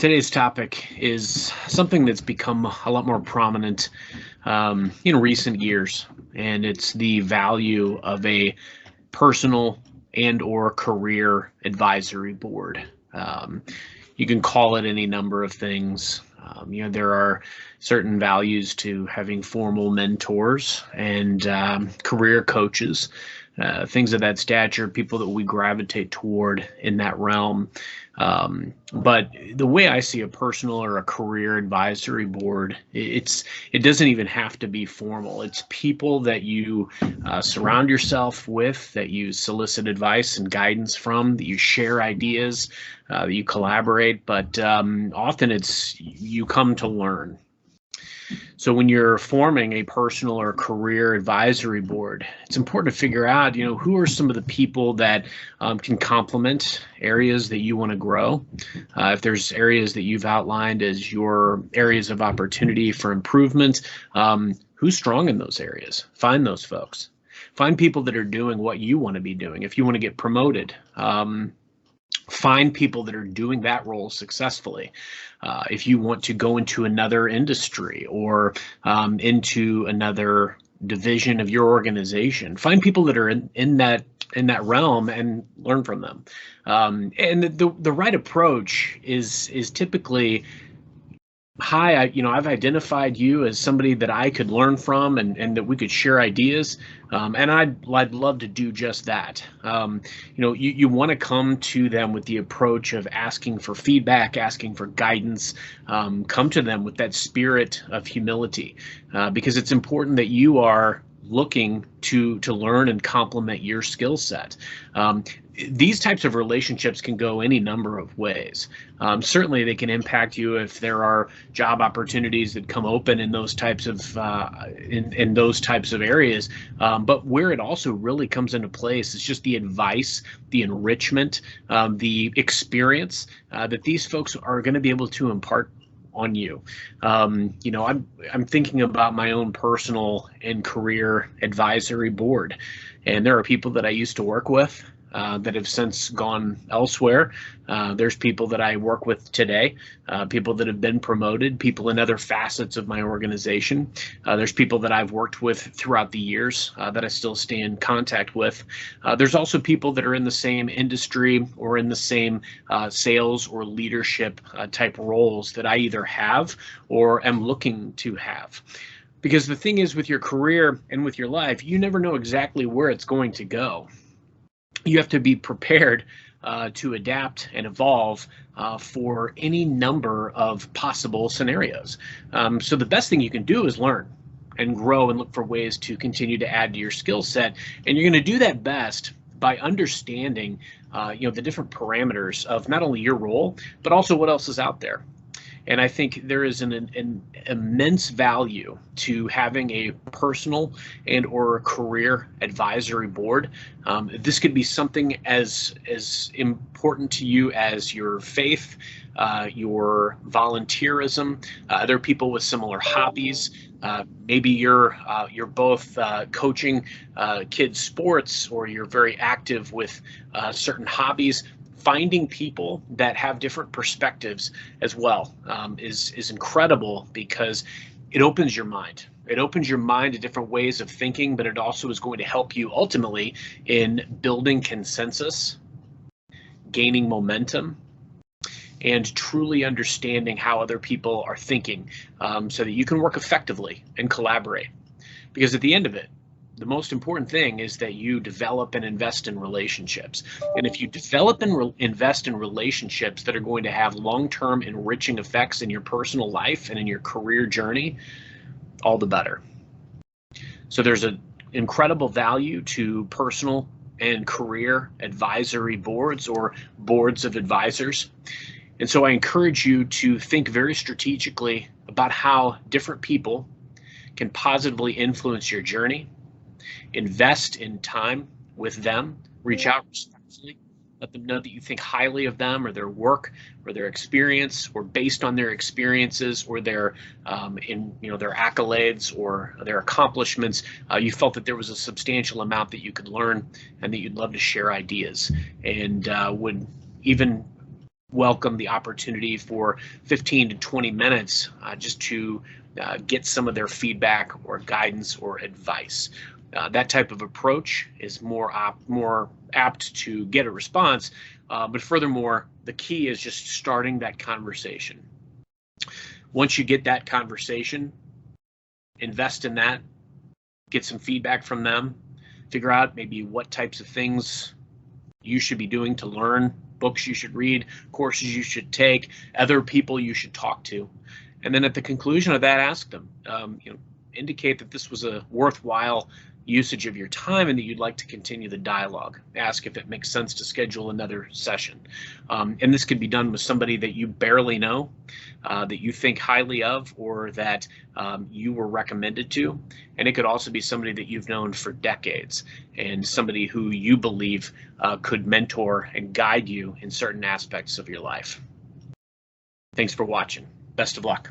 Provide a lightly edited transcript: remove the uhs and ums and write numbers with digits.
Today's topic is something that's become a lot more prominent in recent years, and it's the value of a personal and or career advisory board. Um, you can call it any number of things. There are certain values to having formal mentors and career coaches, things of that stature, people that we gravitate toward in that realm. But the way I see a personal or a career advisory board, it doesn't even have to be formal. It's people that you surround yourself with, that you solicit advice and guidance from, that you share ideas, that you collaborate. But often it's you come to learn. So when you're forming a personal or career advisory board, it's important to figure out, who are some of the people that can complement areas that you want to grow. If there's areas that you've outlined as your areas of opportunity for improvement, who's strong in those areas? Find those folks. Find people that are doing what you want to be doing. If you want to get promoted, find people that are doing that role successfully. If you want to go into another industry or into another division of your organization, find people that are in that realm and learn from them. And the right approach is typically, hi, I've identified you as somebody that I could learn from and that we could share ideas. And I'd love to do just that. You want to come to them with the approach of asking for feedback, asking for guidance. Come to them with that spirit of humility, because it's important that you are looking to learn and complement your skill set. These types of relationships can go any number of ways. Certainly, they can impact you if there are job opportunities that come open in those types of in those types of areas. But where it also really comes into place is just the advice, the enrichment, the experience that these folks are going to be able to impart on you. I'm thinking about my own personal and career advisory board, and there are people that I used to work with that have since gone elsewhere. There's people that I work with today, people that have been promoted, people in other facets of my organization. There's people that I've worked with throughout the years that I still stay in contact with. There's also people that are in the same industry or in the same sales or leadership type roles that I either have or am looking to have. Because the thing is, with your career and with your life, you never know exactly where it's going to go. You have to be prepared to adapt and evolve for any number of possible scenarios. So the best thing you can do is learn and grow and look for ways to continue to add to your skill set. And you're going to do that best by understanding the different parameters of not only your role, but also what else is out there. And I think there is an immense value to having a personal and or career advisory board. This could be something as important to you as your faith, your volunteerism, other people with similar hobbies. Maybe you're both coaching kids' sports, or you're very active with certain hobbies. Finding people that have different perspectives as well is incredible, because it opens your mind. It opens your mind to different ways of thinking, but it also is going to help you ultimately in building consensus, gaining momentum, and truly understanding how other people are thinking, so that you can work effectively and collaborate. Because at the end of it, the most important thing is that you develop and invest in relationships. And if you develop and invest in relationships that are going to have long-term enriching effects in your personal life and in your career journey, all the better. So there's an incredible value to personal and career advisory boards, or boards of advisors. And so I encourage you to think very strategically about how different people can positively influence your journey. Invest in time with them, reach out respectfully, let them know that you think highly of them or their work or their experience, or based on their experiences or their their accolades or their accomplishments, you felt that there was a substantial amount that you could learn and that you'd love to share ideas, and would even welcome the opportunity for 15 to 20 minutes just to get some of their feedback or guidance or advice. That type of approach is more apt to get a response, but furthermore, the key is just starting that conversation. Once you get that conversation, invest in that, get some feedback from them, figure out maybe what types of things you should be doing to learn, books you should read, courses you should take, other people you should talk to. And then at the conclusion of that, ask them, indicate that this was a worthwhile usage of your time and that you'd like to continue the dialogue. Ask if it makes sense to schedule another session. And this could be done with somebody that you barely know, that you think highly of, or that you were recommended to. And it could also be somebody that you've known for decades and somebody who you believe could mentor and guide you in certain aspects of your life. Thanks for watching. Best of luck.